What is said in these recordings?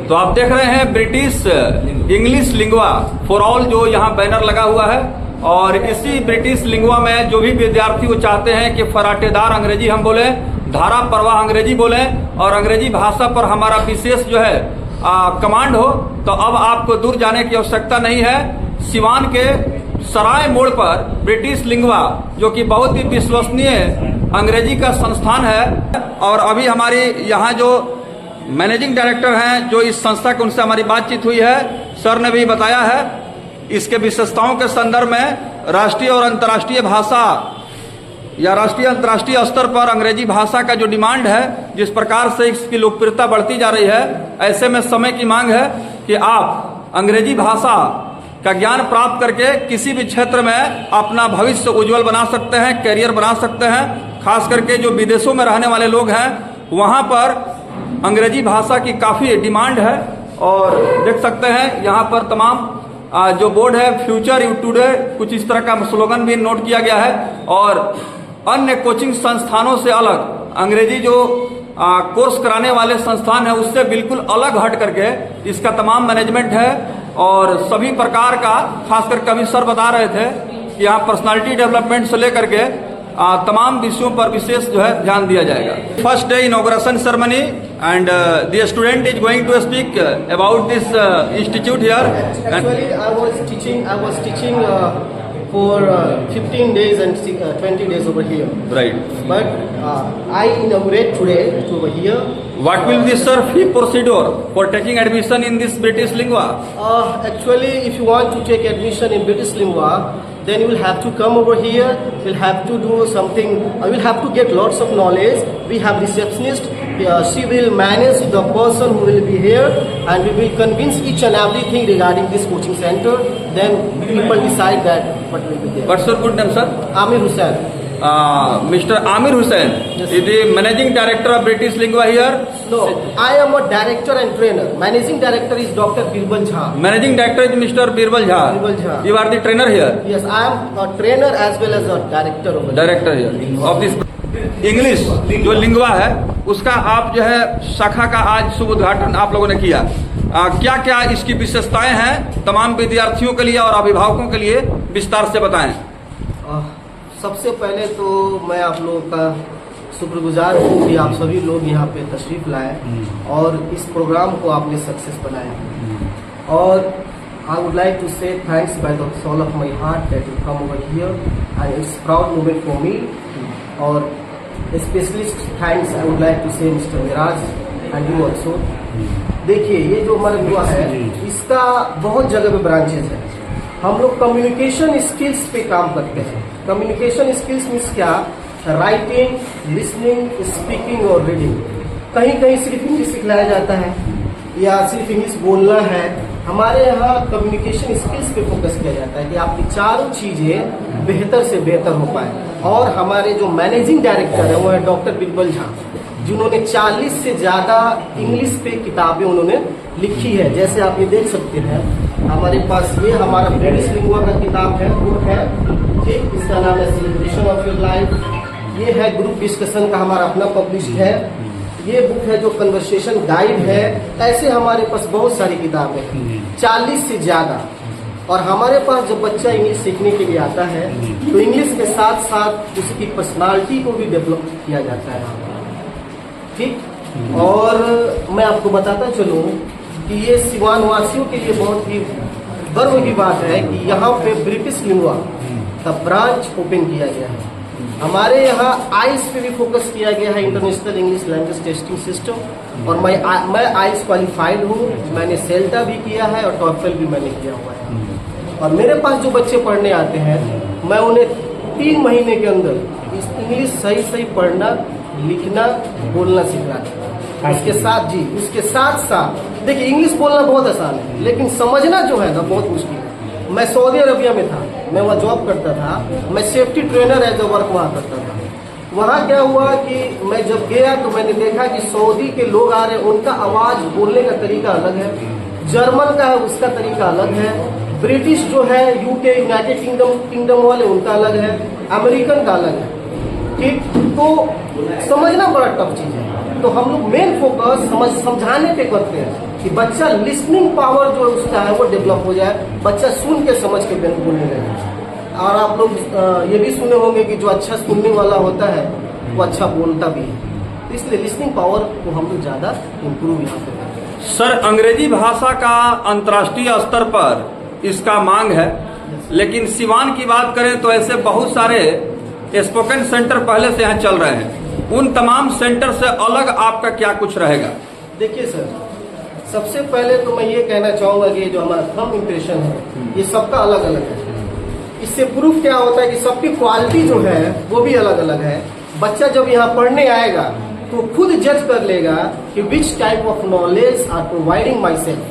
तो आप देख रहे हैं British English lingua for all जो यहाँ बैनर लगा हुआ है, और इसी ब्रिटिश लिंगवा में जो भी विद्यार्थी वो चाहते हैं कि फराटेदार अंग्रेजी हम बोले, धारा प्रवाह अंग्रेजी बोले और अंग्रेजी भाषा पर हमारा विशेष जो है कमांड हो, तो अब आपको दूर जाने की आवश्यकता नहीं है। सिवान के सराय मोड़ पर ब्रिटिश लिंगवा जो कि बहुत ही विश्वसनीय अंग्रेजी का संस्थान है, और अभी हमारी यहाँ जो मैनेजिंग डायरेक्टर हैं जो इस संस्था के, उनसे हमारी बातचीत हुई है। सर ने भी बताया है इसके विशेषताओं के संदर्भ में राष्ट्रीय और अंतर्राष्ट्रीय भाषा या राष्ट्रीय अंतर्राष्ट्रीय स्तर पर अंग्रेजी भाषा का जो डिमांड है, जिस प्रकार से इसकी लोकप्रियता बढ़ती जा रही है, ऐसे में समय की मांग है कि आप अंग्रेजी भाषा का ज्ञान प्राप्त करके किसी भी क्षेत्र में अपना भविष्य उज्जवल बना सकते हैं, करियर बना सकते हैं। खास करके जो विदेशों में रहने वाले लोग हैं वहाँ पर अंग्रेजी भाषा की काफ़ी डिमांड है, और देख सकते हैं यहाँ पर तमाम जो बोर्ड है, फ्यूचर यू टुडे, कुछ इस तरह का स्लोगन भी नोट किया गया है। और अन्य कोचिंग संस्थानों से अलग अंग्रेजी जो कोर्स कराने वाले संस्थान है उससे बिल्कुल अलग हट करके इसका तमाम मैनेजमेंट है, और सभी प्रकार का, खासकर कभी सर बता रहे थे कि यहाँ पर्सनालिटी डेवलपमेंट से लेकर के तमाम विषयों पर विशेष जो है ध्यान दिया जाएगा। First day inauguration ceremony and the student is going to speak about this institute here. Actually, I was teaching for 15 days and 20 days over here. Right. But I inaugurate today over here. What will be sir fee procedure for taking admission in this British lingua? Actually, if you want to take admission in British lingua, then you will have to come over here. You'll have to do something. I will have to get lots of knowledge. We have receptionist. She will manage the person who will be here, and we will convince each and everything regarding this coaching center. Then people decide that what will be there. What's your good name, sir? Amir Hussain. Mr. Amir Hussain is the managing director of British Lingua here. No, I am a director and trainer. Managing director is Dr. Birbal Jha. Managing director is Mr. Birbal Jha. Birbal Jha. You are the trainer here. Yes, I am a trainer as well as a director over here. Director here of this English जो lingua है उसका आप जो है शाखा का आज शुभ उद्घाटन आप लोगों ने किया। क्या क्या इसकी विशेषताएं हैं तमाम विद्यार्थियों के लिए और अभिभावकों के लिए विस्तार से बताएं। सबसे पहले तो मैं आप लोगों का शुक्रगुजार हूँ कि आप सभी लोग यहाँ पे तशरीफ लाए और इस प्रोग्राम को आपने सक्सेस बनाया। और I would like to say thanks by the soul of my heart that you come over here, and it's proud moment for me. और especially thanks I would like to say Mr. Miraj and you also. देखिए ये जो हमारा युवा है इसका बहुत जगह पे ब्रांचेस है। हम लोग कम्युनिकेशन स्किल्स पे काम करते हैं। कम्युनिकेशन स्किल्स मीन्स क्या? राइटिंग, लिसनिंग, स्पीकिंग और रीडिंग। कहीं कहीं सिर्फ इंग्लिश सिखाया जाता है या सिर्फ इंग्लिश बोलना है। हमारे यहाँ कम्युनिकेशन स्किल्स पे फोकस किया जाता है कि आपकी चारों चीजें बेहतर से बेहतर हो पाए। और हमारे जो मैनेजिंग डायरेक्टर है वो है डॉक्टर बिरबल झा, जिन्होंने 40 से ज्यादा इंग्लिश पे किताबें उन्होंने लिखी है। जैसे आप ये देख सकते हैं हमारे पास ये हमारा ब्रिटिश लिंगुआ का किताब है, बुक है, ठीक, इसका नाम है सेलिब्रेशन ऑफ योर लाइफ। ये है ग्रुप डिस्कशन का हमारा अपना पब्लिश्ड है। ये बुक है जो कन्वर्सेशन गाइड है। ऐसे हमारे पास बहुत सारी किताबें हैं, 40 से ज्यादा। और हमारे पास जब बच्चा इंग्लिश सीखने के लिए आता है तो इंग्लिश के साथ साथ उसकी पर्सनालिटी को भी डेवलप किया जाता है, ठीक। और मैं आपको बताता चलूँ कि ये सिवान वासियों के लिए बहुत ही गर्व की बात है कि यहाँ पे ब्रिटिश लिंगुआ का ब्रांच ओपन किया गया है। हमारे यहाँ आइस पे भी फोकस किया गया है, international English language testing system. और मैं आइस क्वालिफाइड हूँ, मैंने सेल्टा भी किया है और टॉफल भी मैंने किया हुआ है। और मेरे पास जो बच्चे पढ़ने आते हैं मैं उन्हें 3 महीने के अंदर इंग्लिश सही पढ़ना, लिखना, बोलना सिखाना। उसके साथ साथ देखिए इंग्लिश बोलना बहुत आसान है लेकिन समझना जो है ना बहुत मुश्किल है। मैं सऊदी अरबिया में था, मैं वहाँ जॉब करता था, मैं safety trainer as a work वहाँ करता था। वहाँ क्या हुआ कि मैं जब गया तो मैंने देखा कि सऊदी के लोग आ रहे हैं, उनका आवाज बोलने का तरीका अलग है, जर्मन का है उसका तरीका अलग है, ब्रिटिश जो है यूके यूनाइटेड किंगडम वाले उनका अलग है, अमेरिकन का अलग है। ठीक, तो समझना बड़ा टफ चीज़ है। तो हम लोग मेन फोकस समझाने पे करते हैं कि बच्चा लिसनिंग पावर जो उसका है वो डेवलप हो जाए, बच्चा सुन के समझ के बोलने लगे। और आप लोग ये भी सुने होंगे कि जो अच्छा सुनने वाला होता है वो अच्छा बोलता भी है, तो इसलिए लिसनिंग पावर को हम लोग ज़्यादा इम्प्रूव यहाँ पे करते हैं। सर, अंग्रेजी भाषा का अंतर्राष्ट्रीय स्तर पर इसका मांग है, लेकिन सिवान की बात करें तो ऐसे बहुत सारे स्पोकन सेंटर पहले से यहाँ चल रहे हैं। उन तमाम सेंटर से अलग आपका क्या कुछ रहेगा? देखिए सर, सबसे पहले तो मैं ये कहना चाहूँगा कि जो हमारा थंब इम्प्रेशन है ये सबका अलग अलग है। इससे प्रूफ क्या होता है कि सबकी क्वालिटी जो है वो भी अलग अलग है। बच्चा जब यहाँ पढ़ने आएगा तो खुद जज कर लेगा कि which type of knowledge are providing myself,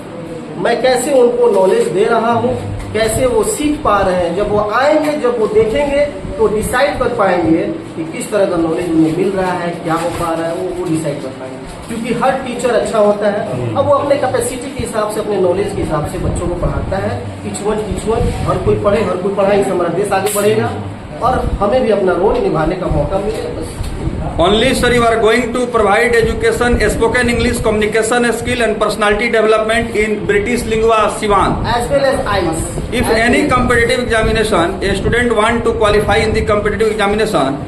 मैं कैसे उनको नॉलेज दे रहा हूँ, कैसे वो सीख पा रहे हैं। जब वो आएंगे, जब वो देखेंगे तो डिसाइड कर पाएंगे कि किस तरह का नॉलेज उन्हें मिल रहा है, क्या हो पा रहा है, वो डिसाइड कर पाएंगे। क्योंकि हर टीचर अच्छा होता है, अब वो अपने कैपेसिटी के हिसाब से, अपने नॉलेज के हिसाब से बच्चों को पढ़ाता है। टीच वन हर कोई पढ़े, हर कोई पढ़ाई से हमारा देश आगे बढ़ेगा और हमें भी अपना रोल निभाने का मौका मिलेगा। बस Only, sir, you are going to provide education, spoken English, communication skill and personality development in British lingua Siwan. as well as IELTS. If any competitive examination, a student want to qualify in the competitive examination,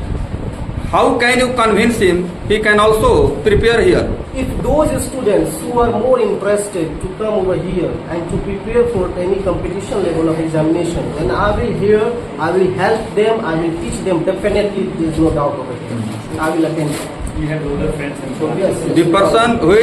how can you convince him he can also prepare here? If those students who are more interested to come over here and to prepare for any competition level of examination, then I will here, I will help them, I will teach them. Definitely, there is no doubt over here. I will attend. You have other friends and So, yes, The person who